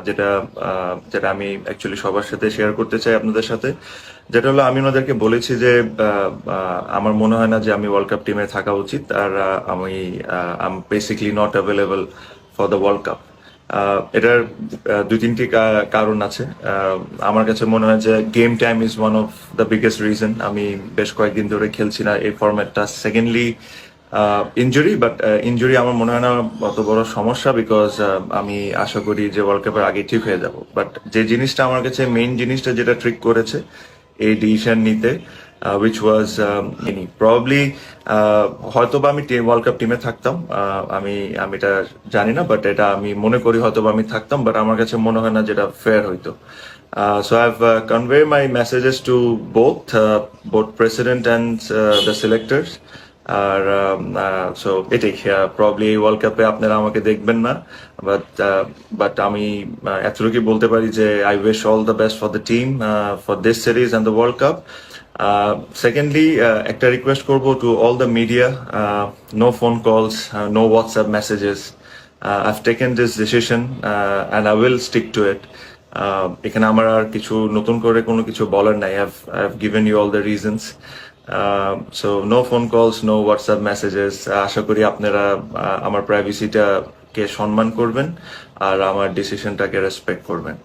যেটা যেটা আমি অ্যাকচুয়ালি সবার সাথে শেয়ার করতে চাই আপনাদের সাথে, যেটা হলো আমি ওনাদেরকে বলেছি যে আমার মনে হয় না যে আমি ওয়ার্ল্ড কাপ টিমে থাকা উচিত, আর আমি I am basically not available for the world cup. এটার দুই তিনটি কারণ আছে। আমার কাছে মনে হয় যে game time is one of the biggest reason আমি বেশ কয়েকদিন ধরে খেলছি না এই ফরম্যাটটা। সেকেন্ডলি ইনজুরি, বাট ইনজুরি আমার মনে হয় না অত বড় সমস্যা, বিকজ আমি আশা করি যে ওয়ার্ল্ড কাপের আগে ঠিক হয়ে যাব। বাট যে জিনিসটা আমার কাছে মেইন জিনিসটা যেটা ট্রিক করেছে এই ডিসিশন নিতে, উইচ ওয়াজ এনি প্রবাবলি হয়তো বা আমি ওয়ার্ল্ড কাপ টিমে থাকতাম, আমি আমি এটা জানি না, বাট এটা আমি মনে করি হয়তো বা আমি থাকতাম, বাট আমার কাছে মনে হয় না যেটা ফেয়ার হইতো। So I've conveyed my messages to both president and the selectors. আর সো এটাই, প্রবলি এই ওয়ার্ল্ড কাপে আপনারা আমাকে দেখবেন না, বাট বাট আমি এতটুকু বলতে পারি যে I wish all the best for the team for this series and the world cup. Secondly, একটা রিকোয়েস্ট করবো to all the media, no phone calls, no WhatsApp messages. I've taken this decision and I will stick to it. এখানে আমার আর কিছু নতুন করে কোনো কিছু বলার নাই। I've given you all the reasons. So no phone calls, no WhatsApp messages. আশা করি আপনারা আমার প্রাইভেসিটাকে সম্মান করবেন আর আমার ডিসিশনটাকে রেসপেক্ট করবেন।